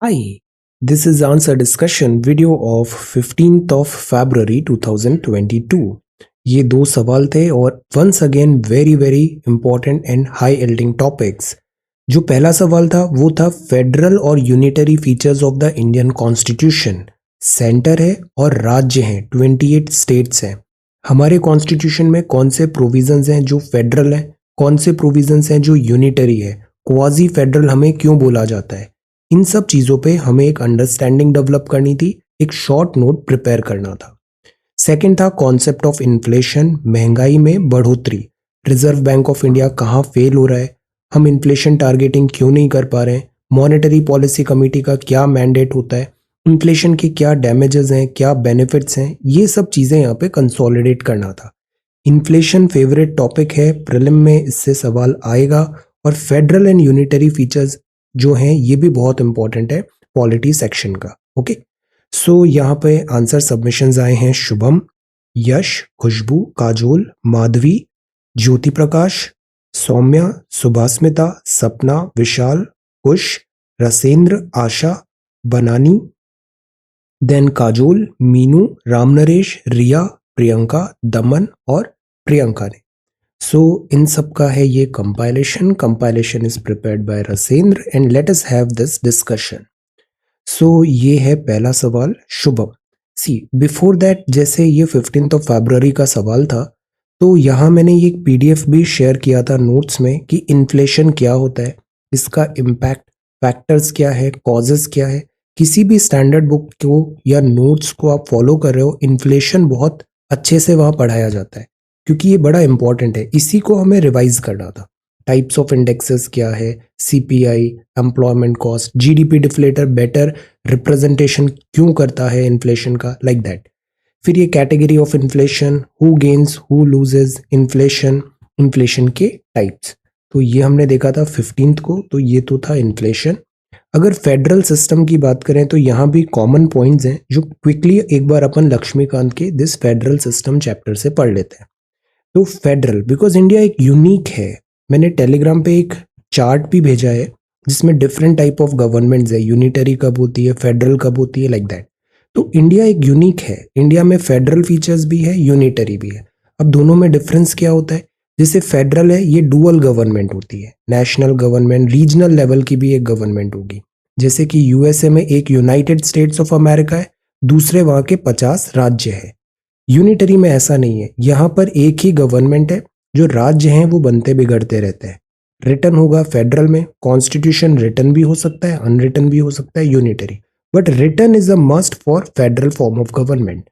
Hi, this is answer discussion video of 15th of February 2022. ये दो सवाल थे और once again very very important and high yielding topics. जो पहला सवाल था वो था फेडरल और unitary features of the Indian constitution. Centre है और राज्य हैं, 28 स्टेट्स हैं। हमारे कॉन्स्टिट्यूशन में कौन से प्रोविजंस हैं जो फेडरल हैं, कौन से प्रोविजंस हैं जो यूनिटरी है, क्वाजी फेडरल हमें क्यों बोला जाता है, इन सब चीज़ों पे हमें एक अंडरस्टैंडिंग डेवलप करनी थी, एक शॉर्ट नोट प्रिपेयर करना था। सेकंड था कॉन्सेप्ट ऑफ इन्फ्लेशन, महंगाई में बढ़ोतरी। रिजर्व बैंक ऑफ इंडिया कहाँ फेल हो रहा है, हम इन्फ्लेशन टारगेटिंग क्यों नहीं कर पा रहे हैं, मॉनेटरी पॉलिसी कमेटी का क्या मैंडेट होता है, इन्फ्लेशन के क्या डैमेजेस हैं, क्या बेनिफिट्स हैं, ये सब चीज़ें यहाँ पे कंसोलिडेट करना था। इन्फ्लेशन फेवरेट टॉपिक है, प्रीलिम में इससे सवाल आएगा। और फेडरल एंड यूनिटरी फीचर्स जो हैं ये भी बहुत इंपॉर्टेंट है पॉलिटी सेक्शन का। ओके, सो यहाँ पे आंसर सबमिशंस आए हैं शुभम, यश, खुशबू, काजोल, माधवी, ज्योति प्रकाश, सौम्या, सुभास्मिता, सपना, विशाल, कुश, रसेंद्र, आशा, बनानी, देन काजोल, मीनू, रामनरेश, रिया, प्रियंका, दमन और प्रियंका ने। सो इन सब का है ये compilation is prepared by Rasendra and let us have this discussion. So ये है पहला सवाल शुभम। सी बिफोर दैट, जैसे ये 15th ऑफ फरवरी का सवाल था तो यहाँ मैंने ये एक पीडीएफ भी शेयर किया था नोट्स में कि इन्फ्लेशन क्या होता है, इसका इम्पैक्ट, फैक्टर्स क्या है, कॉजेस क्या है। किसी भी स्टैंडर्ड बुक को या नोट्स को आप फॉलो कर रहे हो, इन्फ्लेशन बहुत अच्छे से वहाँ पढ़ाया जाता है क्योंकि ये बड़ा इंपॉर्टेंट है। इसी को हमें रिवाइज करना था। टाइप्स ऑफ इंडेक्सेस क्या है, CPI, employment cost, GDP deflator better representation क्यों करता है इन्फ्लेशन का, लाइक दैट। फिर ये category of inflation, who gains who loses inflation, inflation के टाइप्स, तो ये हमने देखा था 15th को। तो ये तो था इन्फ्लेशन। अगर फेडरल सिस्टम की बात करें तो यहाँ भी कॉमन पॉइंट्स हैं जो क्विकली एक बार अपन लक्ष्मीकांत के दिस फेडरल सिस्टम चैप्टर से पढ़ लेते हैं। तो फेडरल, बिकॉज इंडिया एक यूनिक है, मैंने टेलीग्राम पे एक चार्ट भी भेजा है जिसमें डिफरेंट टाइप ऑफ गवर्नमेंट्स है, यूनिटरी कब होती है, फेडरल कब होती है, लाइक दैट। तो इंडिया एक यूनिक है, इंडिया में फेडरल फीचर्स भी है, यूनिटरी भी है। अब दोनों में डिफरेंस क्या होता है, जैसे फेडरल है ये डुअल गवर्नमेंट होती है, नेशनल गवर्नमेंट, रीजनल लेवल की भी एक गवर्नमेंट होगी। जैसे कि यूएसए में एक यूनाइटेड स्टेट्स ऑफ अमेरिका है, दूसरे वहां के 50 राज्य है। यूनिटरी में ऐसा नहीं है, यहाँ पर एक ही गवर्नमेंट है, जो राज्य हैं वो बनते बिगड़ते रहते हैं। रिटन होगा फेडरल में, कॉन्स्टिट्यूशन रिटन भी हो सकता है, अनरिटन भी हो सकता है, unitary, but written is a must for federal form of government.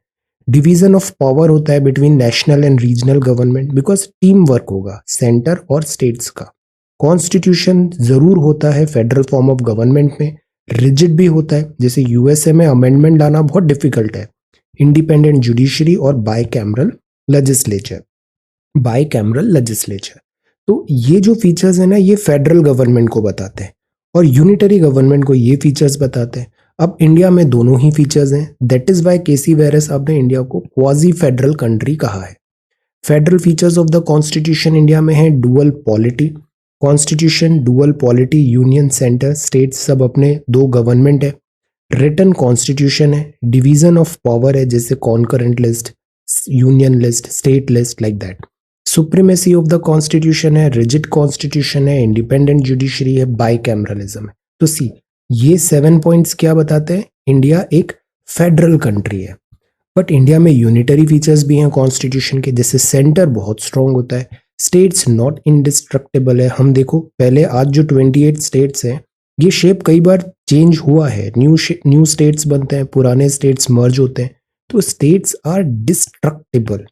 Division of power होता है between national and regional government, because team work होगा सेंटर और स्टेट्स का। कॉन्स्टिट्यूशन जरूर होता है फेडरल फॉर्म ऑफ गवर्नमेंट में, रिजिड भी होता है, जैसे यूएसए में अमेंडमेंट लाना बहुत डिफिकल्ट है। इंडिपेंडेंट जुडिशरी और बाइकैमरल लेजिस्लेचर, तो ये जो फीचर्स है ना, ये फेडरल गवर्नमेंट को बताते हैं और यूनिटरी गवर्नमेंट को ये फीचर्स बताते हैं। अब इंडिया में दोनों ही फीचर्स हैं, that is why K C Wheare आपने इंडिया को क्वाजी फेडरल कंट्री कहा है। Federal features of the constitution India में है dual polity, constitution dual polity, union centre state सब अपने दो गवर्नमेंट है। रिटन कॉन्स्टिट्यूशन है, डिवीजन ऑफ पावर है, जैसे concurrent list, union list, state list, like that. Supremacy of the constitution है, रिजिड कॉन्स्टिट्यूशन है, इंडिपेंडेंट जुडिशरी है, बाइकैमरलिज्म है। तो सी ये 7 पॉइंट्स क्या बताते हैं, इंडिया एक फेडरल कंट्री है। बट इंडिया में यूनिटरी फीचर्स भी हैं कॉन्स्टिट्यूशन के, जैसे सेंटर बहुत स्ट्रांग होता है, स्टेट्स नॉट इंडिस्ट्रक्टेबल है। हम देखो पहले, आज जो 28 स्टेट्स हैं ये शेप कई बार चेंज हुआ है, न्यू स्टेट्स बनते हैं, पुराने स्टेट्स मर्ज होते हैं, तो states are destructible.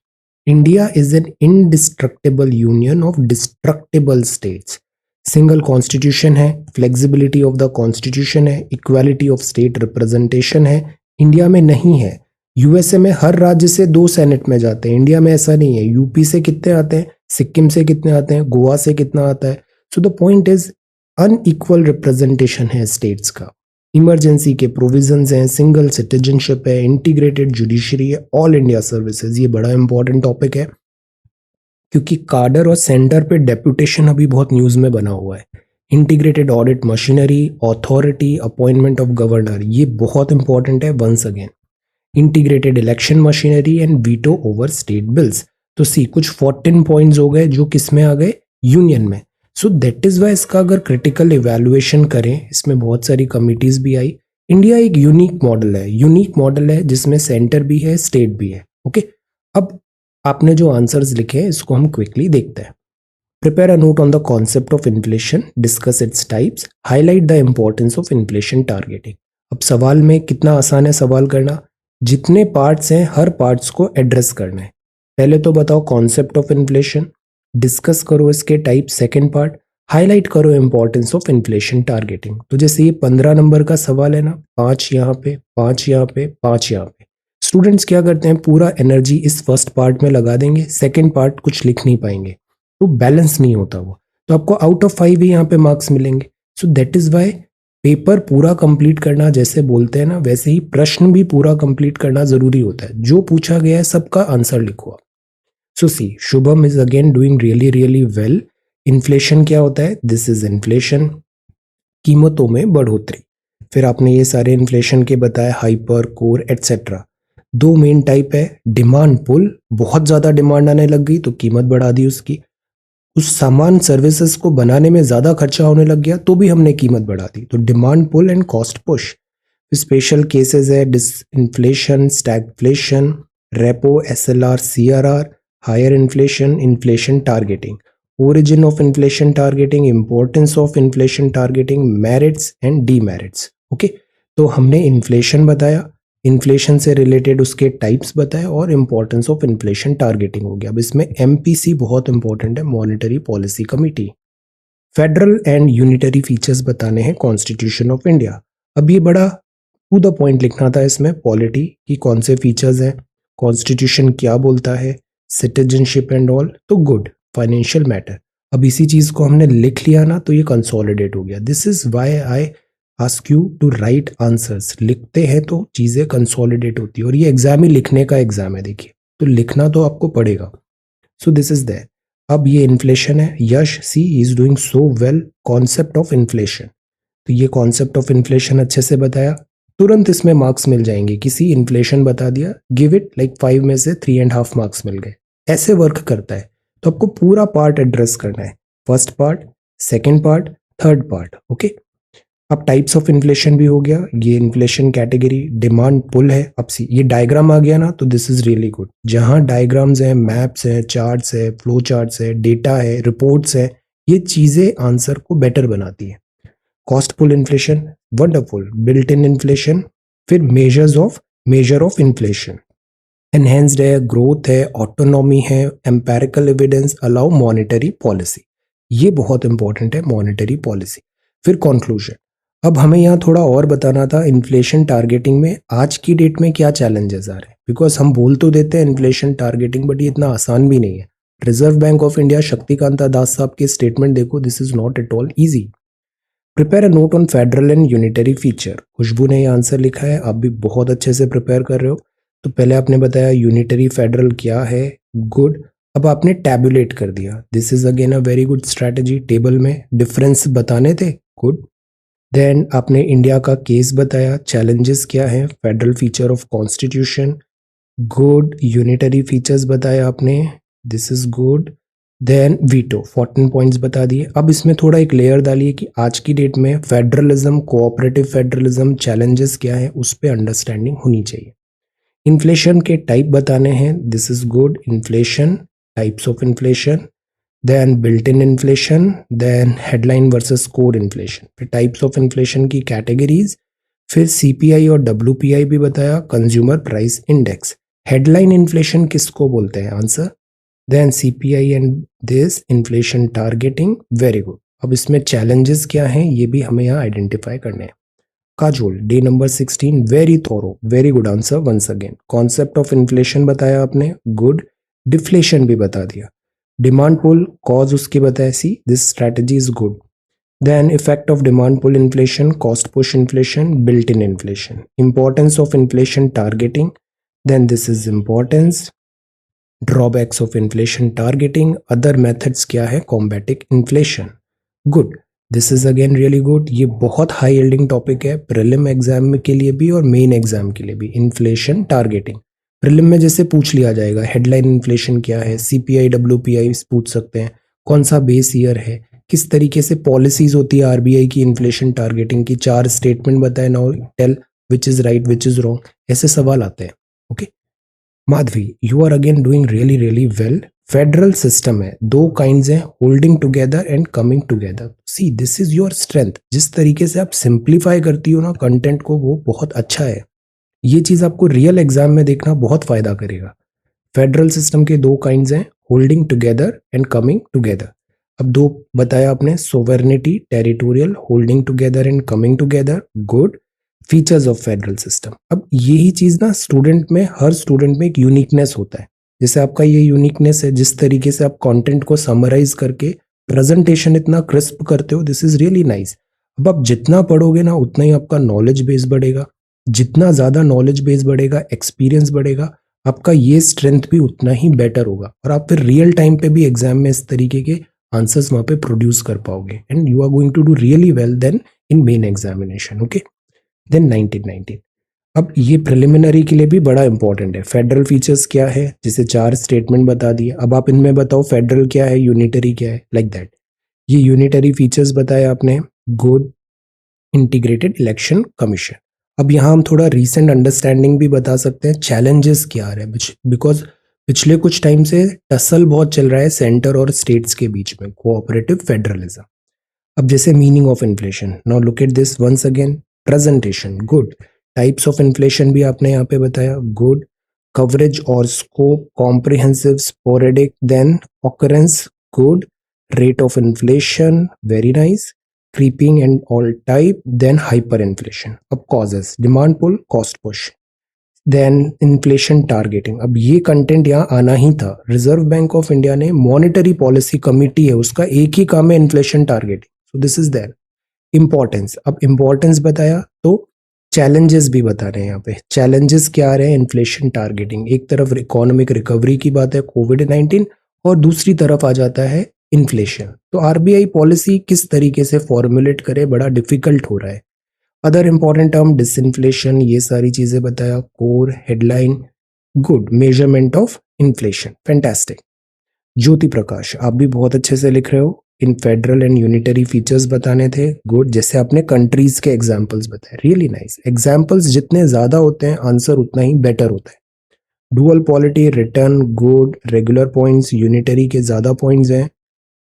India is an indestructible union of destructible states. Single constitution है, फ्लेक्सिबिलिटी ऑफ द कॉन्स्टिट्यूशन है, इक्वालिटी ऑफ स्टेट रिप्रेजेंटेशन है, इंडिया में नहीं है। यूएसए में हर राज्य से 2 सेनेट में जाते हैं, इंडिया में ऐसा नहीं है। यूपी से कितने आते हैं, सिक्किम से कितने आते हैं, गोवा से कितना आता है। So the point is unequal representation है स्टेट्स का। इमरजेंसी के प्रोविजंस हैं, सिंगल सिटीजनशिप है, इंटीग्रेटेड जुडिशरी है, ऑल इंडिया सर्विसेज। ये बड़ा इंपॉर्टेंट टॉपिक है क्योंकि काडर और सेंटर पे डेपुटेशन अभी बहुत न्यूज में बना हुआ है integrated audit machinery, authority, appointment of governor, ये बहुत इंपॉर्टेंट है once again. Integrated election machinery and veto over state bills. तो सी कुछ 14 पॉइंट्स हो गए जो किस में आ गए, यूनियन में। सो दैट इज वाई इसका अगर क्रिटिकल इवैल्यूएशन करें, इसमें बहुत सारी कमिटीज भी आई। इंडिया एक यूनिक मॉडल है जिसमें सेंटर भी है, स्टेट भी है। ओके, अब आपने जो आंसर्स लिखे हैं इसको हम क्विकली देखते हैं। Prepare a note on the concept of inflation, discuss its types, highlight the importance of inflation targeting. अब सवाल में कितना आसान है सवाल करना, जितने पार्ट्स हैं हर पार्ट्स को एड्रेस करना है। पहले तो बताओ कॉन्सेप्ट ऑफ इन्फ्लेशन, डिस्कस करो इसके टाइप, सेकेंड पार्ट हाईलाइट करो इंपॉर्टेंस ऑफ इन्फ्लेशन टारगेटिंग। तो जैसे ये 15 नंबर का सवाल है ना, 5 यहाँ पे, 5 यहाँ पे, 5 यहाँ पे। स्टूडेंट्स क्या करते हैं, पूरा एनर्जी इस फर्स्ट पार्ट में लगा देंगे, सेकेंड पार्ट कुछ लिख नहीं पाएंगे, तो बैलेंस नहीं होता वो, तो आपको आउट ऑफ 5 ही यहाँ पे मार्क्स मिलेंगे। So that is why paper पूरा कंप्लीट करना, जैसे बोलते हैं ना वैसे ही प्रश्न भी पूरा कंप्लीट करना जरूरी होता है। जो पूछा गया है सबका आंसर लिखो। So see, Shubham is again doing really well. Inflation क्या होता है, दिस इज इन्फ्लेशन, कीमतों में बढ़ोतरी। फिर आपने ये सारे इन्फ्लेशन के बताए, हाइपर, कोर, एटसेट्रा। दो मेन टाइप है, डिमांड पुल, बहुत ज्यादा डिमांड आने लग गई तो कीमत बढ़ा दी उसकी। उस सामान सर्विसेज को बनाने में ज्यादा खर्चा होने लग गया तो भी हमने कीमत बढ़ा दी, तो demand pull and cost push. Special cases है disinflation, stagflation, repo, SLR, CRR, higher inflation, inflation targeting, origin of inflation targeting, importance of inflation targeting, merits and demerits. Okay, तो हमने इन्फ्लेशन बताया, इन्फ्लेशन से रिलेटेड उसके types बताए और importance of inflation targeting हो गया। अब इसमें एमपीसी बहुत इंपॉर्टेंट है, monetary policy committee. Federal and unitary features बताने हैं कॉन्स्टिट्यूशन ऑफ इंडिया। अब ये बड़ा टू द पॉइंट लिखना था इसमें, पॉलिटी की कौन से फीचर्स हैं, कॉन्स्टिट्यूशन क्या बोलता है, सिटीजनशिप एंड ऑल, तो गुड, फाइनेंशियल मैटर। अब इसी चीज को हमने लिख लिया ना तो ये कंसोलिडेट हो गया। This is why I ask you to write answers. लिखते हैं तो चीजें कंसोलिडेट होती है, और ये एग्जाम ही लिखने का एग्जाम है, देखिए, तो लिखना तो आपको पड़ेगा। So this is that. अब ये इन्फ्लेशन है, Yash see is doing so well, concept of inflation. तो ये कॉन्सेप्ट ऑफ इन्फ्लेशन अच्छे से बताया, तुरंत इसमें मार्क्स मिल जाएंगे। किसी इन्फ्लेशन बता दिया, गिव इट लाइक 5 में से 3.5 मार्क्स मिल गए। ऐसे वर्क करता है। तो आपको पूरा पार्ट एड्रेस करना है, first part, second part, third part. Okay, अब टाइप्स ऑफ इन्फ्लेशन भी हो गया, ये इन्फ्लेशन कैटेगरी, डिमांड पुल है। अब सी ये डायग्राम आ गया ना तो दिस इज रियली गुड। जहां डायग्राम्स हैं, मैप्स हैं, चार्ट्स है, फ्लो चार्ट्स है, डेटा है, रिपोर्ट्स है, ये चीजें आंसर को बेटर बनाती है। Cost pull inflation, wonderful, built in inflation. फिर मेजर ऑफ इन्फ्लेशन, एनहेंस्ड है, ग्रोथ है, ऑटोनॉमी है, empirical evidence, allow monetary policy. ये बहुत इंपॉर्टेंट है, मॉनेटरी पॉलिसी। फिर कंक्लूजन, अब हमें यहाँ थोड़ा और बताना था इन्फ्लेशन टारगेटिंग में आज की डेट में क्या चैलेंजेस आ रहे हैं, बिकॉज हम बोल तो देते हैं इन्फ्लेशन टारगेटिंग, बट ये इतना आसान भी नहीं है। Reserve bank of India Shaktikanta Das साहब के स्टेटमेंट देखो, this is not at all easy. Prepare a note on federal and unitary feature. Khushboo ने ये आंसर लिखा है, आप भी बहुत अच्छे से प्रिपेयर कर रहे हो। तो पहले आपने बताया यूनिटरी फेडरल क्या है, गुड। अब आपने टैबुलेट कर दिया, this is again a very good strategy. Table में डिफरेंस बताने थे, गुड। देन आपने इंडिया का केस बताया, चैलेंजेस क्या है, federal feature of constitution, good. Unitary features बताया आपने, this is good. Then veto, 14 points बता दिए। अब इसमें थोड़ा एक लेयर डालिए कि आज की डेट में फेडरलिज्म, कोऑपरेटिव फेडरलिज्म, चैलेंजेस क्या है, उस पर अंडरस्टैंडिंग होनी चाहिए। इन्फ्लेशन के टाइप बताने हैं, this is good. Inflation, types of inflation, then built in inflation, then headline versus core inflation, फिर टाइप्स ऑफ इन्फ्लेशन की कैटेगरीज, फिर सीपीआई और डब्ल्यूपीआई भी बताया, consumer price index. Headline inflation किसको बोलते हैं, answer, then CPI and this inflation targeting, very good. अब इसमें चैलेंजेस क्या हैं ये भी हमें यहाँ आइडेंटिफाई करने हैं। Kajol, day number 16, very thorough, very good answer once again. Concept of inflation बताया आपने, गुड। डिफ्लेशन भी बता दिया। डिमांड पुल, कॉज उसकी बताया, see this strategy is good. Then effect of demand pull inflation, cost push inflation, built in inflation, importance of inflation targeting, then this is importance. Drawbacks of inflation targeting, other methods क्या है combating inflation, good. This is again really good. ये बहुत high yielding topic है prelim exam के लिए भी और main exam के लिए भी। इन्फ्लेशन टारगेटिंग प्रीलिम में जैसे पूछ लिया जाएगा, हेडलाइन इन्फ्लेशन क्या है, सीपीआई डब्ल्यूपीआई पूछ सकते हैं, कौन सा बेस ईयर है, किस तरीके से पॉलिसीज होती है आरबीआई की इन्फ्लेशन टारगेटिंग की, 4 स्टेटमेंट बताए, now tell which is right which is wrong, ऐसे सवाल आते हैं। Okay Madhavi, you are again doing really really well. Federal system है, 2 काइंड्स हैं, holding together and coming together. See this is your strength. जिस तरीके से आप सिंप्लीफाई करती हो ना कंटेंट को, वो बहुत अच्छा है। ये चीज आपको रियल एग्जाम में देखना बहुत फायदा करेगा। फेडरल सिस्टम के 2 काइंड्स हैं, holding together and coming together. अब 2 बताया आपने, sovereignty territorial, holding together and coming together, good. Features of federal system, अब यही चीज ना स्टूडेंट में, हर स्टूडेंट में एक यूनिकनेस होता है। जैसे आपका ये यूनिकनेस है, जिस तरीके से आप कंटेंट को समराइज करके प्रेजेंटेशन इतना क्रिस्प करते हो, दिस इज रियली नाइस। अब आप जितना पढ़ोगे ना उतना ही आपका नॉलेज बेस बढ़ेगा, जितना ज्यादा नॉलेज बेस बढ़ेगा, एक्सपीरियंस बढ़ेगा, आपका ये स्ट्रेंथ भी उतना ही बेटर होगा और आप फिर रियल टाइम पे भी एग्जाम में इस तरीके के आंसर्स वहां पे प्रोड्यूस कर पाओगे and you are going to do really well then in main examination. Okay then 1919, अब ये प्रिलिमिनरी के लिए भी बड़ा इंपॉर्टेंट है। फेडरल फीचर्स क्या है, जैसे 4 स्टेटमेंट बता दिए, अब आप इनमें बताओ फेडरल क्या है, यूनिटरी क्या है, लाइक दैट। ये यूनिटरी फीचर्स बताए आपने, गुड। इंटीग्रेटेड इलेक्शन कमीशन, अब यहाँ हम थोड़ा रीसेंट अंडरस्टैंडिंग भी बता सकते हैं, चैलेंजेस क्या आ रहे हैं, बिकॉज पिछले कुछ टाइम से टसल बहुत चल रहा है सेंटर और स्टेट्स के बीच में, कोऑपरेटिव फेडरलिज्म। अब जैसे meaning of inflation, now look at this once again. Presentation, good. Types of inflation भी आपने यहाँ पे बताया, गुड। कवरेज और scope, comprehensive, sporadic, then occurrence, good. Rate of inflation, very nice. Creeping and all type, then hyper inflation. अब causes, demand pull, cost push, then inflation targeting. अब ये content यहाँ आना ही था। रिजर्व बैंक ऑफ इंडिया ने monetary policy committee है, उसका एक ही काम है inflation targeting, so this is there. Importance, अब इंपॉर्टेंस बताया तो चैलेंजेस भी बता रहे हैं यहाँ पे। चैलेंजेस क्या आ रहे हैं, इन्फ्लेशन टारगेटिंग, एक तरफ इकोनॉमिक रिकवरी की बात है, कोविड-19, और दूसरी तरफ आ जाता है इन्फ्लेशन। तो आरबीआई पॉलिसी किस तरीके से फॉर्मुलेट करे, बड़ा डिफिकल्ट हो रहा है। अदर इंपॉर्टेंट टर्म, डिसइन्फ्लेशन, ये सारी चीजें बताया, core, headline, good. Measurement of inflation, fantastic. Jyoti Prakash, आप भी बहुत अच्छे से लिख रहे हो। इन फेडरल एंड यूनिटरी फीचर्स बताने थे, गुड। जैसे आपने कंट्रीज के एग्जांपल्स बताए, रियली नाइस। एग्जांपल्स जितने ज्यादा होते हैं आंसर उतना ही बेटर होता है। Dual polity, return, good. Regular points, unitary के ज्यादा पॉइंट्स हैं,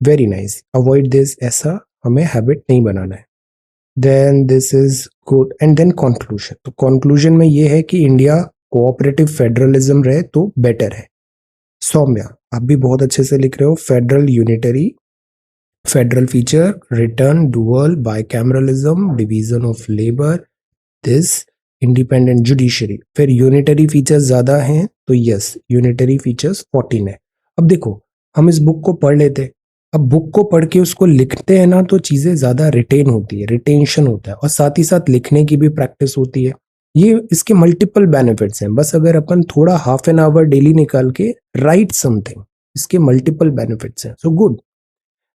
वेरी नाइस। अवॉइड दिस, ऐसा हमें हैबिट नहीं बनाना है। Then this is good and then conclusion. तो कंक्लूजन में ये है कि इंडिया कोऑपरेटिव फेडरलिज्म रहे तो बेटर है। सौम्या, आप भी बहुत अच्छे से लिख रहे हो। Federal, unitary, federal feature, return, dual, bicameralism, division of labour, this, independent judiciary. फिर यूनिटरी फीचर्स ज्यादा हैं तो यस, यूनिटरी फीचर्स 14 है। अब देखो, हम इस बुक को पढ़ लेते, अब बुक को पढ़ के उसको लिखते हैं ना तो चीजें ज्यादा रिटेन होती है, रिटेंशन होता है, और साथ ही साथ लिखने की भी प्रैक्टिस होती है। ये इसके मल्टीपल बेनिफिट्स हैं, बस अगर अपन थोड़ा हाफ एन आवर डेली निकाल के राइट समथिंग, इसके मल्टीपल बेनिफिट्स हैं, सो गुड।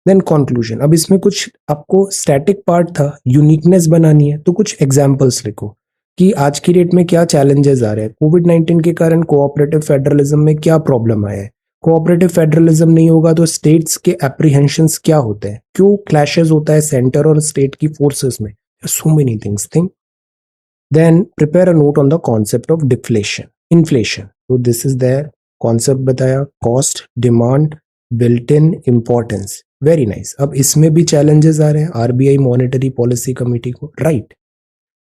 देन कंक्लूजन, अब इसमें कुछ आपको स्टैटिक पार्ट था, यूनिकनेस बनानी है तो कुछ एग्जांपल्स लिखो कि आज की डेट में क्या चैलेंजेस आ रहे हैं। कोविड-19 के कारण कोऑपरेटिव फेडरलिज्म में क्या प्रॉब्लम आया है, कोऑपरेटिव फेडरलिज्म नहीं होगा तो स्टेट्स के एप्रीहेंशंस क्या होते हैं, क्यों क्लैशेस होता है सेंटर और स्टेट की फोर्सेस में, so many things think. Then prepare a note on the concept of deflation, inflation, तो दिस इज देयर। कॉन्सेप्ट बताया, cost, demand, built in, importance, very nice. अब इसमें भी चैलेंजेस आ रहे हैं आरबीआई मॉनेटरी पॉलिसी कमिटी को, राइट।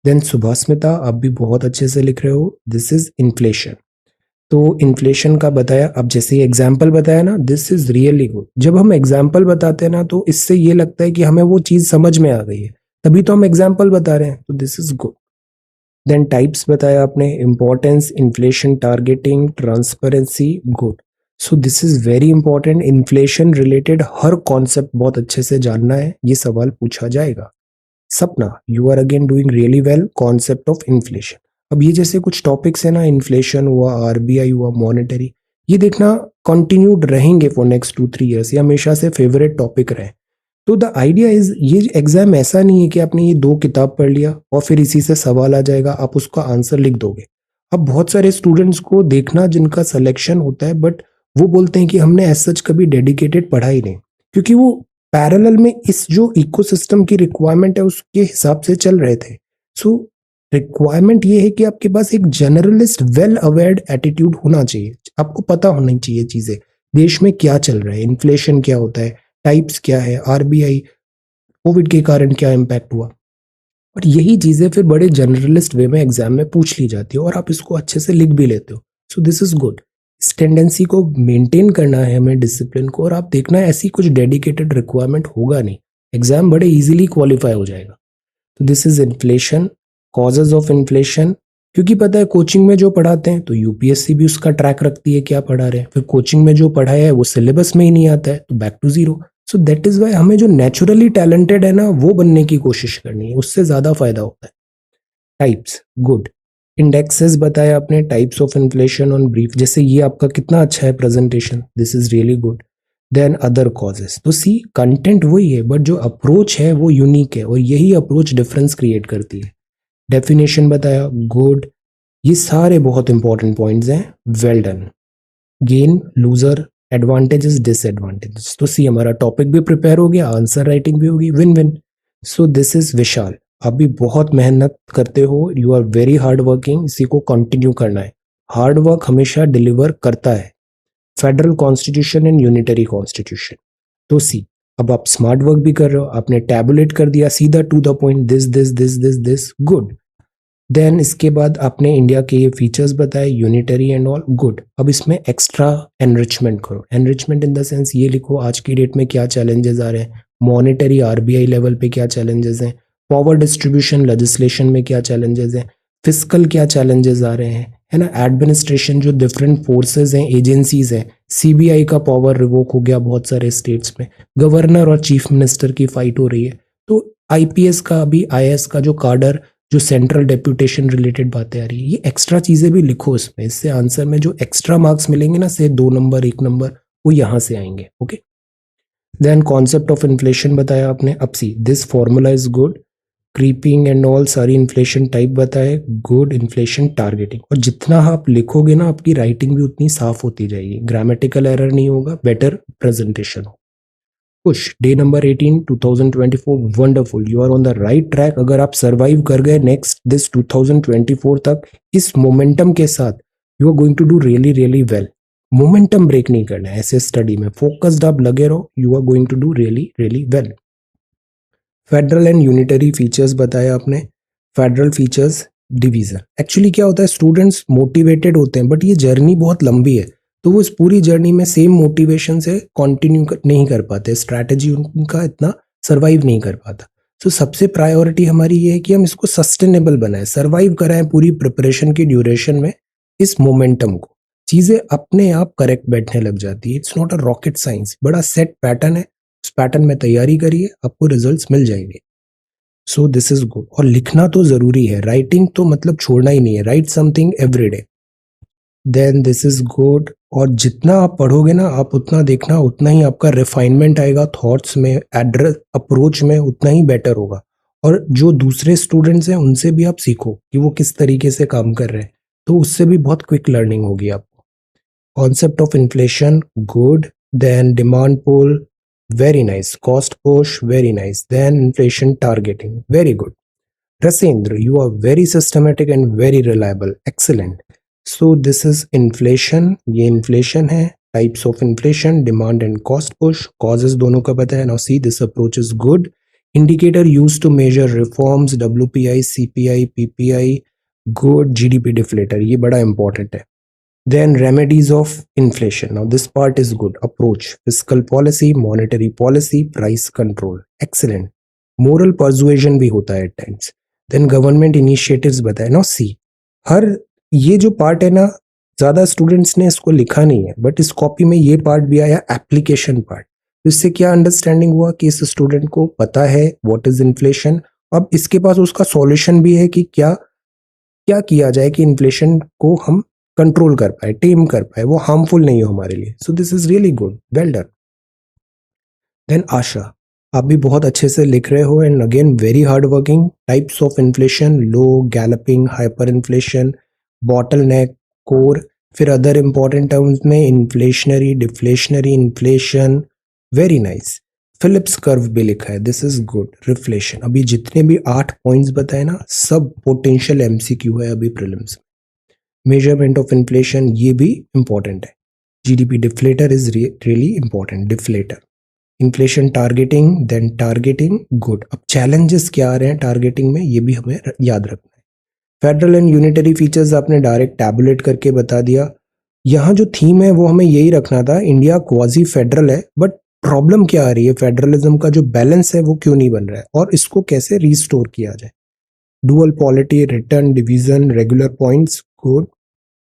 देन सुभास्मिता, आप भी बहुत अच्छे से लिख रहे हो, दिस इज इन्फ्लेशन। तो इन्फ्लेशन का बताया, अब जैसे एग्जाम्पल बताया ना, दिस इज रियली गुड। जब हम एग्जाम्पल बताते हैं ना तो इससे ये लगता है कि हमें वो चीज समझ में आ गई है, तभी तो हम एग्जाम्पल बता रहे हैं, तो this is good. Then types बताया आपने, importance, inflation targeting, transparency, good. So this is very important. Inflation related हर कॉन्सेप्ट बहुत अच्छे से जानना है, ये सवाल पूछा जाएगा। Sapna, you are again doing really well, concept of inflation. अब ये जैसे कुछ टॉपिक्स है ना, इन्फ्लेशन हुआ, आरबीआई हुआ, मॉनेटरी, ये देखना कंटिन्यूड रहेंगे फॉर नेक्स्ट 2-3 ईयर्स, ये हमेशा से फेवरेट टॉपिक रहे। तो द आइडिया इज, ये एग्जाम ऐसा नहीं है कि आपने ये 2 किताब पढ़ लिया और फिर इसी से सवाल आ जाएगा, आप उसका आंसर लिख दोगे। अब बहुत सारे स्टूडेंट्स को देखना जिनका सिलेक्शन होता है, बट वो बोलते हैं कि हमने एज सच कभी डेडिकेटेड पढ़ा ही नहीं, क्योंकि वो पैरेलल में इस जो इकोसिस्टम की रिक्वायरमेंट है उसके हिसाब से चल रहे थे। सो रिक्वायरमेंट ये है कि आपके पास एक जनरलिस्ट वेल अवेयर्ड एटीट्यूड होना चाहिए, आपको पता होनी चाहिए चीजें, देश में क्या चल रहा है, इन्फ्लेशन क्या होता है, टाइप्स क्या है, आरबीआई कोविड के कारण क्या इम्पैक्ट हुआ। और यही चीजें फिर बड़े जनरलिस्ट वे में एग्जाम में पूछ ली जाती है और आप इसको अच्छे से लिख भी लेते हो। सो दिस इज गुड। इस टेंडेंसी को मेंटेन करना है हमें, डिसिप्लिन को, और आप देखना है ऐसी कुछ डेडिकेटेड रिक्वायरमेंट होगा नहीं, एग्जाम बड़े इजीली क्वालिफाई हो जाएगा। तो this is inflation, causes of inflation, क्योंकि पता है कोचिंग में जो पढ़ाते हैं तो यूपीएससी भी उसका ट्रैक रखती है क्या पढ़ा रहे हैं, फिर कोचिंग में जो पढ़ाया है वो सिलेबस में ही नहीं आता है तो back to zero. So that is why हमें जो नेचुरली टैलेंटेड है ना वो बनने की कोशिश करनी है, उससे ज्यादा फायदा होता है। Types, good. इंडेक्सेस बताया आपने, types of inflation on brief, जैसे ये आपका कितना अच्छा है presentation, this is really good. Then other causes, तो सी कंटेंट वही है बट जो अप्रोच है वो यूनिक है और यही अप्रोच डिफरेंस क्रिएट करती है। डेफिनेशन बताया, गुड। ये सारे बहुत इंपॉर्टेंट पॉइंट्स हैं, well done. Gain, loser, advantages, disadvantages, तो सी हमारा टॉपिक भी प्रिपेयर हो गया, आंसर राइटिंग भी होगी, win win. So this is Vishal, आप भी बहुत मेहनत करते हो, you are very hard working, इसी को कंटिन्यू करना है। हार्ड वर्क हमेशा डिलीवर करता है। Federal constitution and unitary constitution, तो सी अब आप स्मार्ट वर्क भी कर रहे हो, आपने टैबुलेट कर दिया सीधा to the point, this this this this this, good. Then इसके बाद आपने इंडिया के ये फीचर्स बताए, यूनिटरी एंड ऑल, गुड। अब इसमें एक्स्ट्रा एनरिचमेंट करो, एनरिचमेंट इन द सेंस ये लिखो आज की डेट में क्या चैलेंजेस आ रहे हैं, मॉनेटरी आरबीआई लेवल पे क्या चैलेंजेस हैं, पावर डिस्ट्रीब्यूशन लेजिस्लेशन में क्या चैलेंजेस हैं, फिजिकल क्या चैलेंजेस आ रहे हैं, है ना, एडमिनिस्ट्रेशन जो डिफरेंट फोर्सेज हैं, एजेंसीज हैं, सीबीआई का पावर रिवोक हो गया बहुत सारे स्टेट्स में, गवर्नर और चीफ मिनिस्टर की फाइट हो रही है, तो आईपीएस का भी, आईएएस का जो कार्डर, जो सेंट्रल डेप्यूटेशन रिलेटेड बातें आ रही है, ये एक्स्ट्रा चीजें भी लिखो इसमें, इससे आंसर में जो एक्स्ट्रा मार्क्स मिलेंगे ना, से 2 नंबर 1 नंबर, वो यहां से आएंगे। Okay. Then concept of inflation बताया आपने, अब see this formula is good, creeping and all सारी इन्फ्लेशन टाइप बताए, गुड। इन्फ्लेशन टारगेटिंग, और जितना आप लिखोगे ना आपकी राइटिंग भी उतनी साफ होती जाएगी, ग्रामेटिकल एरर नहीं होगा, बेटर प्रेजेंटेशन हो। Push, day number 18 2024, wonderful, you are on the right track. अगर आप सरवाइव कर गए नेक्स्ट दिस 2024 तक इस मोमेंटम के साथ, you are going to do really really well. Momentum break नहीं करना है ऐसे स्टडी में, फोकस्ड आप लगे रहो, you are going to do really really well. Federal and unitary features बताया आपने, फेडरल फीचर्स, डिवीजन। एक्चुअली क्या होता है, स्टूडेंट्स मोटिवेटेड होते हैं बट ये जर्नी बहुत लंबी है, तो वो इस पूरी जर्नी में सेम मोटिवेशन से कंटिन्यू नहीं कर पाते, स्ट्रैटेजी उनका इतना सरवाइव नहीं कर पाता। तो सबसे प्रायोरिटी हमारी ये है कि हम इसको सस्टेनेबल बनाएं, सरवाइव कराएं पूरी प्रिपरेशन की ड्यूरेशन में इस मोमेंटम को, चीजें अपने आप करेक्ट बैठने लग जाती है। It's not a rocket science, बड़ा सेट पैटर्न है, उस पैटर्न में तैयारी करिए, आपको रिजल्ट्स मिल जाएंगे। सो दिस इज गुड। और लिखना तो जरूरी है, राइटिंग तो मतलब छोड़ना ही नहीं है, write something every day. Then this is good. और जितना आप पढ़ोगे ना, आप उतना देखना, उतना ही आपका रिफाइनमेंट आएगा थॉट्स में, एड्रेस अप्रोच में उतना ही बेटर होगा। और जो दूसरे स्टूडेंट्स हैं उनसे भी आप सीखो कि वो किस तरीके से काम कर रहे हैं, तो उससे भी बहुत क्विक लर्निंग होगी आपको। Concept of inflation, good. Then demand pull, very nice. Cost push, very nice. Then inflation targeting, very good. Rasendra, you are very systematic and very reliable. Excellent. So this is inflation. ये inflation है. Types of inflation, demand and cost push. Causes दोनों का पता है. Now see, this approach is good. Indicator used to measure reforms, WPI, CPI, PPI. Good. GDP deflator. ये बड़ा important है. Then remedies of inflation. Now this part is good. Approach, fiscal policy, monetary policy, price control. Excellent. Moral persuasion भी होता है at times. Then government initiatives बताए. Now see, हर ये जो part है ना, ज्यादा स्टूडेंट्स ने इसको लिखा नहीं है, बट इस कॉपी में ये पार्ट भी आया, एप्लीकेशन पार्ट। तो इससे क्या अंडरस्टैंडिंग हुआ कि इस स्टूडेंट को पता है व्हाट इज इन्फ्लेशन, अब इसके पास उसका सॉल्यूशन भी है कि क्या क्या किया जाए कि इन्फ्लेशन को हम कंट्रोल कर पाए, टेम कर पाए, वो हार्मफुल नहीं हो हमारे लिए। So this is really good, well done. Then Asha, आप भी बहुत अच्छे से लिख रहे हो and again very hard working. Types of inflation, low, galloping, hyper inflation, bottle neck, core, फिर अदर इंपॉर्टेंट टर्म्स में inflationary, deflationary, inflation. Very nice. Phillips curve भी लिखा है, दिस इज गुड। रिफ्लेशन, अभी जितने भी 8 पॉइंट्स बताए ना, सब पोटेंशियल एमसीक्यू है अभी प्रीलिम्स। मेजरमेंट ऑफ इन्फ्लेशन, ये भी इंपॉर्टेंट है। GDP deflator is really important. Deflator, inflation targeting, then targeting, good. अब चैलेंजेस क्या आ रहे हैं टारगेटिंग में, ये भी हमें याद रखना है। फेडरल एंड यूनिटरी फीचर्स आपने डायरेक्ट टैबुलेट करके बता दिया। यहाँ जो थीम है वो हमें यही रखना था, इंडिया क्वाजी फेडरल है, बट प्रॉब्लम क्या आ रही है, फेडरलिज्म का जो बैलेंस है वो क्यों नहीं बन रहा है और इसको कैसे रिस्टोर किया जाए। Dual polity, return, division, regular points, good.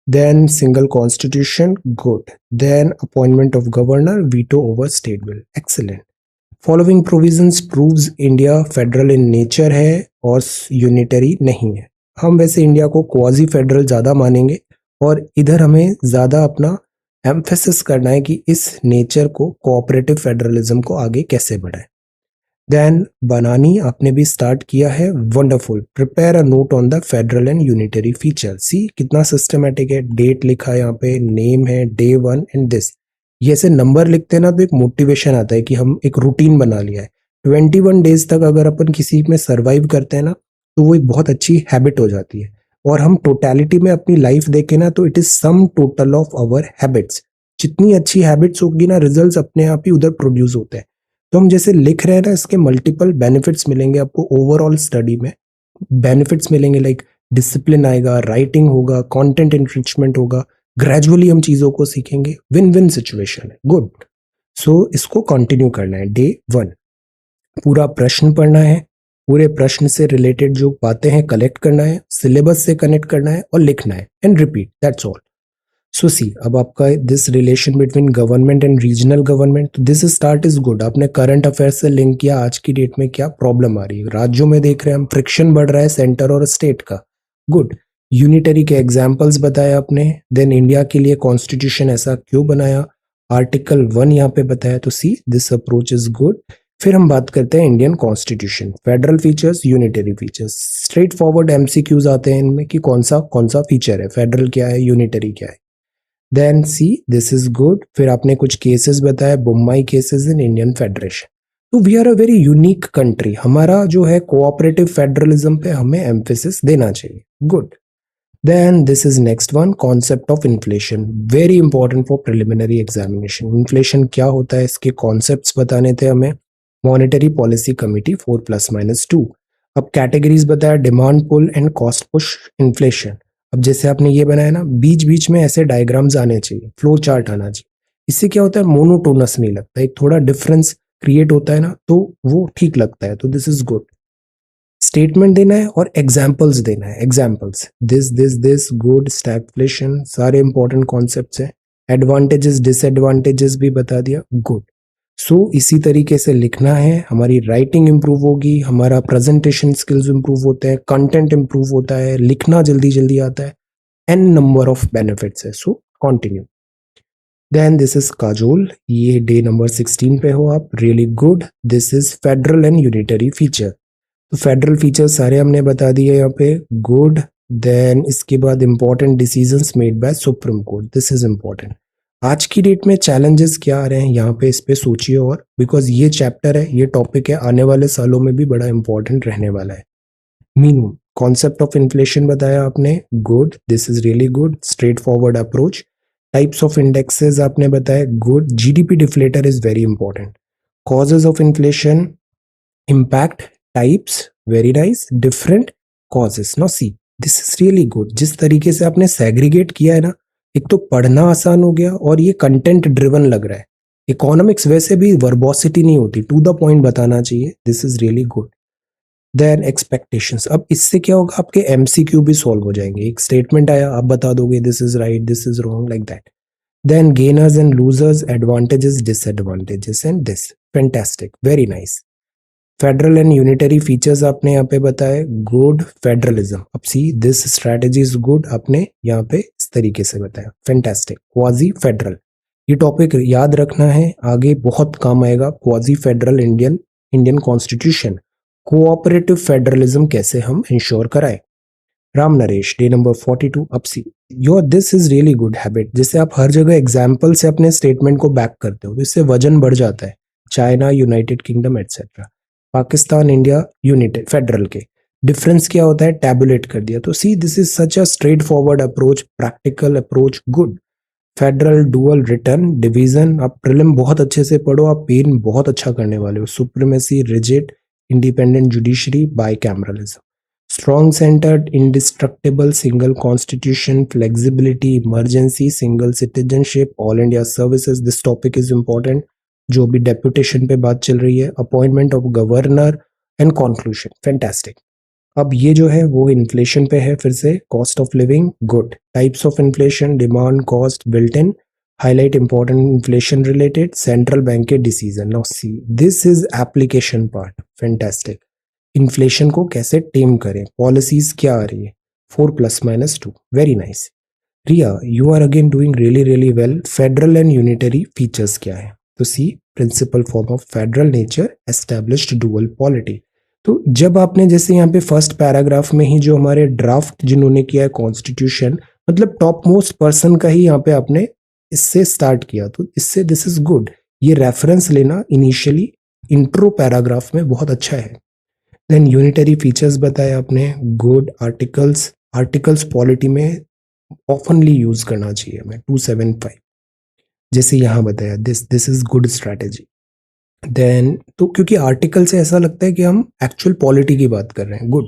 Then single constitution, good. Then appointment of governor, veto over state bill, excellent. Following provisions proves India federal in nature है और unitary नहीं है। हम वैसे इंडिया को क्वाजी फेडरल ज़्यादा मानेंगे और इधर हमें ज़्यादा अपना एम्फेसिस करना है कि इस नेचर को, कोऑपरेटिव फेडरलिज्म को आगे कैसे बढ़ाए। देन बनानी आपने भी स्टार्ट किया है, wonderful. Prepare a note on the federal and unitary feature. See कितना सिस्टमेटिक है, डेट लिखा है यहाँ पे, नेम है, डे 1 एंड दिस। ये ऐसे नंबर लिखते हैं ना तो एक मोटिवेशन आता है कि हम एक रूटीन बना लिया है। 21 डेज तक अगर अपन किसी में सर्वाइव करते हैं ना तो वो एक बहुत अच्छी हैबिट हो जाती है। और हम टोटलिटी में अपनी लाइफ देखें ना तो it is sum total of our habits. जितनी अच्छी हैबिट्स होगी ना, रिजल्ट्स अपने आप ही उधर प्रोड्यूस होते हैं। तो हम जैसे लिख रहे हैं ना, इसके मल्टीपल बेनिफिट्स मिलेंगे आपको ओवरऑल स्टडी में। बेनिफिट्स मिलेंगे लाइक डिसिप्लिन आएगा, राइटिंग होगा, कंटेंट एनरिचमेंट होगा, ग्रेजुअली हम चीजों को सीखेंगे। विन विन सिचुएशन है, गुड। सो इसको कंटिन्यू करना है। डे 1 पूरा प्रश्न पढ़ना है, पूरे प्रश्न से रिलेटेड जो बातें हैं कलेक्ट करना है, सिलेबस से कनेक्ट करना है और लिखना है एंड रिपीट, दैट्स ऑल। सो सी अब आपका this relation between government and regional government, this start is good. आपने करंट अफेयर से लिंक किया, आज की डेट में क्या प्रॉब्लम आ रही है राज्यों में, देख रहे हैं हम फ्रिक्शन बढ़ रहा है सेंटर और स्टेट का, गुड। यूनिटरी के एग्जाम्पल्स बताए आपने। देन इंडिया के लिए कॉन्स्टिट्यूशन ऐसा क्यों बनाया, आर्टिकल 1 यहाँ पे बताया। तो see this approach is good. फिर हम बात करते हैं Indian constitution, federal features, unitary features. Straight forward MCQs आते हैं इनमें कि कौन सा फीचर है, फेडरल क्या है, यूनिटरी क्या है। Then see this is good. फिर आपने कुछ केसेस बताया, Bommai cases in Indian federation. तो we are a very unique country. हमारा जो है कोऑपरेटिव फेडरलिज्म पे हमें एम्फेसिस देना चाहिए, good. Then this is next one, concept of inflation, very important for preliminary examination. Inflation क्या होता है, इसके कॉन्सेप्ट्स बताने थे हमें। Monetary policy committee 4+-2। अब कैटेगरीज बताया, demand pull and cost push inflation. अब जैसे आपने ये बनाया ना, बीच बीच में ऐसे डायग्राम्स आने चाहिए, फ्लो चार्ट आना चाहिए। इससे क्या होता है, मोनोटोनस नहीं लगता, एक थोड़ा डिफरेंस क्रिएट होता है ना, तो वो ठीक लगता है। तो दिस इज गुड। स्टेटमेंट देना है और एग्जाम्पल्स देना है, एग्जाम्पल्स, दिस गुड, स्टैगफ्लेशन, सारे इंपॉर्टेंट कॉन्सेप्ट्स हैं। एडवांटेजेस डिसएडवांटेजेस भी बता दिया, गुड। सो इसी तरीके से लिखना है, हमारी राइटिंग इंप्रूव होगी, हमारा प्रेजेंटेशन स्किल्स इंप्रूव होते हैं, कंटेंट इंप्रूव होता है, लिखना जल्दी जल्दी आता है, एन नंबर ऑफ बेनिफिट्स है। So continue. Then this is Kajol, ये डे नंबर 16 पे हो आप, really good. This is federal and unitary feature. तो फेडरल फीचर सारे हमने बता दिए यहाँ पे, गुड। देन इसके बाद important decisions made by supreme court, this is important. आज की डेट में चैलेंजेस क्या आ रहे हैं यहाँ पे, इस पे सोचिए। और बिकॉज ये चैप्टर है, ये टॉपिक है, आने वाले सालों में भी बड़ा इंपॉर्टेंट रहने वाला है। मीनू, कॉन्सेप्ट ऑफ इन्फ्लेशन बताया आपने, good, this is really good, straight forward approach. Types of indexes आपने बताया, good. GDP deflator is very important. Causes of inflation, impact, types, very nice, different causes. No see this is really good. जिस तरीके से आपने segregate किया है ना, एक तो पढ़ना आसान हो गया और ये कंटेंट ड्रिवन लग रहा है। इकोनॉमिक्स वैसे भी वर्बोसिटी नहीं होती, टू द पॉइंट बताना चाहिए, this is really good. Then expectations, अब इससे क्या होगा, आपके एमसीक्यू भी सॉल्व हो जाएंगे। एक स्टेटमेंट आया, आप बता दोगे this is right, this is wrong, like that. Then gainers and losers, advantages, disadvantages and this, fantastic, very nice. Federal and unitary features आपने यहाँ पे बताए, गुड। फेडरलिज्म, अब see this strategy is good, आपने यहाँ पे इस तरीके से बताया, फैंटास्टिक। क्वाजी फेडरल, ये टॉपिक याद रखना है, आगे बहुत काम आएगा। Quasi federal Indian Indian constitution, cooperative federalism कैसे हम इंश्योर कराएं। राम नरेश, डे नंबर 42 अब see your this is really good habit, जिससे आप हर जगह एग्जाम्पल से अपने स्टेटमेंट को बैक करते हो, इससे वजन बढ़ जाता है। China, United kingdom etcetera, Pakistan, India, united federal के डिफरेंस क्या होता है, टैबुलेट कर दिया। तो सी this is such a straight forward approach, practical approach, good. Federal, dual, return, division, आप प्रीलिम बहुत अच्छे से पढ़ो, आप पेन बहुत अच्छा करने वाले हो। Supremacy, rigid, independent judiciary, by cameralism, strong centred, indestructible, single constitution, flexibility, emergency, single citizenship, all India services, this topic is important, जो भी डेपुटेशन पे बात चल रही है, appointment of governor and conclusion, fantastic. अब ये जो है वो इन्फ्लेशन पे है, फिर से cost of living, good. Types of inflation, demand, cost, built in, highlight important inflation related, central bank के decision. Now see this is application part, fantastic. Inflation को कैसे टेम करें, पॉलिसीज क्या आ रही है, 4 ± 2, very nice. Riya, you are again doing really really well. Federal and unitary features क्या है, तो see principal form of federal nature, established dual polity. तो जब आपने जैसे यहाँ पे फर्स्ट पैराग्राफ में ही जो हमारे ड्राफ्ट जिन्होंने किया है कॉन्स्टिट्यूशन, मतलब टॉप मोस्ट पर्सन का ही यहाँ पे आपने इससे स्टार्ट किया, तो इससे दिस इज गुड। ये रेफरेंस लेना इनिशियली इंट्रो पैराग्राफ में बहुत अच्छा है। देन यूनिटरी फीचर्स बताया आपने, गुड। आर्टिकल्स, आर्टिकल्स पॉलिटी में ऑफनली यूज करना चाहिए हमें, 275 जैसे यहाँ बताया, this is good strategy. Then तो क्योंकि आर्टिकल से ऐसा लगता है कि हम एक्चुअल पॉलिटी की बात कर रहे हैं, गुड।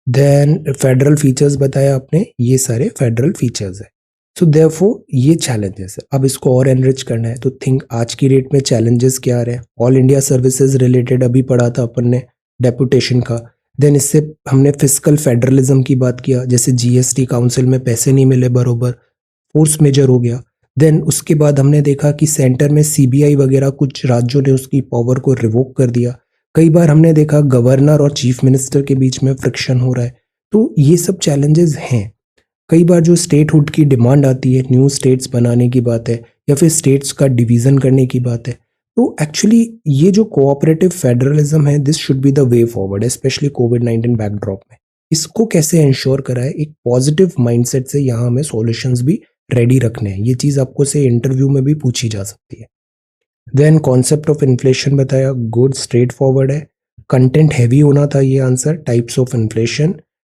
देन फेडरल फीचर्स बताया आपने, ये सारे फेडरल फीचर्स है। सो देयरफॉर ये चैलेंजेस है, अब इसको और एनरिच करना है तो थिंक आज की डेट में चैलेंजेस क्या आ रहे हैं। ऑल इंडिया सर्विसेज रिलेटेड अभी पढ़ा था अपन ने डेपुटेशन का। देन इससे हमने फिजिकल फेडरलिज्म की बात किया, जैसे जीएसटी काउंसिल में पैसे नहीं मिले बरोबर, फोर्स मेजर हो गया। देन उसके बाद हमने देखा कि सेंटर में सीबीआई वगैरह कुछ राज्यों ने उसकी पावर को रिवोक कर दिया। कई बार हमने देखा गवर्नर और चीफ मिनिस्टर के बीच में फ्रिक्शन हो रहा है। तो ये सब चैलेंजेस हैं। कई बार जो स्टेटहुड की डिमांड आती है, न्यू स्टेट्स बनाने की बात है या फिर स्टेट्स का डिवीजन करने की बात है, तो एक्चुअली ये जो कोऑपरेटिव फेडरलिज्म है, this should be the way forward, specially covid backdrop में। इसको कैसे इंश्योर कराए, एक पॉजिटिव माइंडसेट से यहाँ हमें सॉल्यूशंस भी रेडी रखने हैं। ये चीज आपको से इंटरव्यू में भी पूछी जा सकती है। देन कॉन्सेप्ट ऑफ इन्फ्लेशन बताया, गुड, स्ट्रेट फॉरवर्ड है। कंटेंट हैवी होना था ये answer. Types of inflation,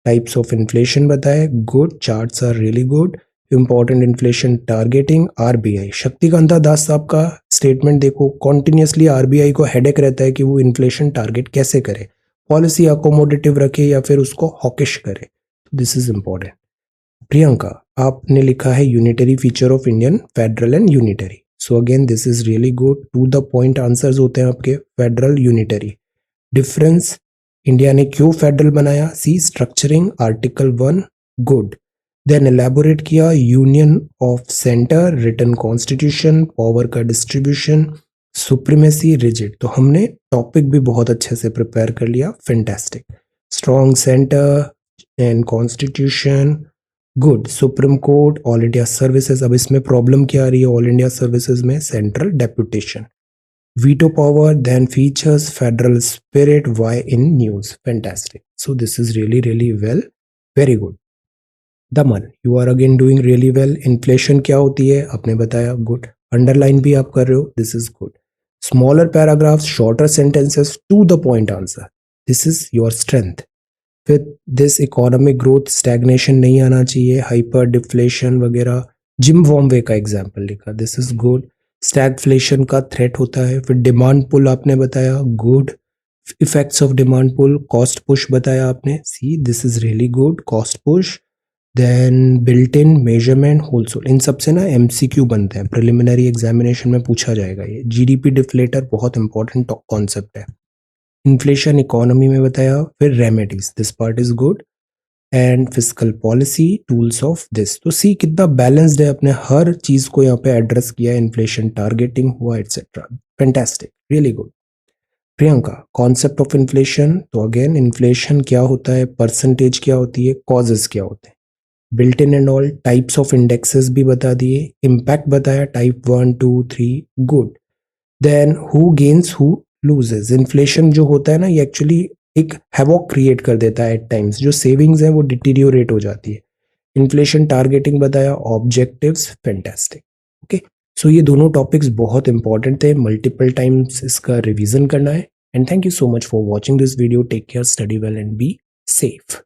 types of inflation बताया, good. Charts are really good. Important inflation targeting, RBI, Shaktikanta Das साहब का स्टेटमेंट देखो, कॉन्टिन्यूसली आरबीआई को हेडेक रहता है कि वो इन्फ्लेशन टारगेट कैसे करे, पॉलिसी अकोमोडेटिव रखे या फिर उसको हॉकिश करे। This is important. प्रियंका, आपने लिखा है unitary feature of Indian, federal and unitary. So again this is really good, to the point answers होते हैं आपके। फेडरल, यूनिटरी, डिफरेंस, इंडिया ने क्यों फेडरल बनाया, see structuring, article 1, good. Then elaborate किया, union of centre, written constitution, power का distribution, supremacy, rigid. तो हमने टॉपिक भी बहुत अच्छे से प्रिपेयर कर लिया, fantastic. Strong centre and constitution, good. Supreme court, all India services. अब इसमें प्रॉब्लम क्या आ रही है ऑल इंडिया सर्विसेज में, central deputation, veto power, then features, federal spirit, why in news, fantastic. So this is really really well, very good. Daman, you are again doing really well. Inflation क्या होती है आपने बताया, गुड। अंडरलाइन भी आप कर रहे हो, this is good. Smaller paragraphs, shorter sentences, to the point answer, this is your strength. With this economic growth, stagnation नहीं आना चाहिए, हाइपर डिफ्लेशन वगैरह। जिम वॉर्मवे का एग्जाम्पल लिखा, दिस इज गुड। स्टैगफ्लेशन का थ्रेट होता है। फिर डिमांड पुल आपने बताया, good. Effects of demand pull, cost push बताया आपने, see this is really good, cost push. Then built in, measurement, wholesale, इन सबसे ना एमसीक्यू बनते हैं, प्रिलिमिनरी एग्जामिनेशन में पूछा जाएगा ये। जीडीपी डिफ्लेटर बहुत इंपॉर्टेंट कॉन्सेप्ट है। इन्फ्लेशन इकोनॉमी में बताया। फिर remedies, this part is good. And fiscal policy, tools of this. तो सी कितना बैलेंस्ड है, अपने हर चीज को यहाँ पे एड्रेस किया, इन्फ्लेशन टारगेटिंग हुआ, etcetera, fantastic, really good. Priyanka, concept of inflation, तो अगेन इन्फ्लेशन क्या होता है, परसेंटेज क्या होती है, कॉजेस क्या होते हैं, built in and all. Types of indexes भी बता दिए, इम्पैक्ट बताया, type 1, 2, 3, good. Then who gains who loses. Inflation जो होता है ना, ये एक्चुअली एक हैवॉक क्रिएट कर देता है एट टाइम्स। जो सेविंग्स है वो डिटीरियोरेट हो जाती है। इन्फ्लेशन टारगेटिंग बताया, ऑब्जेक्टिव्स फैंटास्टिक। ओके, सो ये दोनों टॉपिक्स बहुत इंपॉर्टेंट थे, मल्टीपल टाइम्स इसका रिवीजन करना है। And thank you so much for watching this video. Take care, study well and be safe.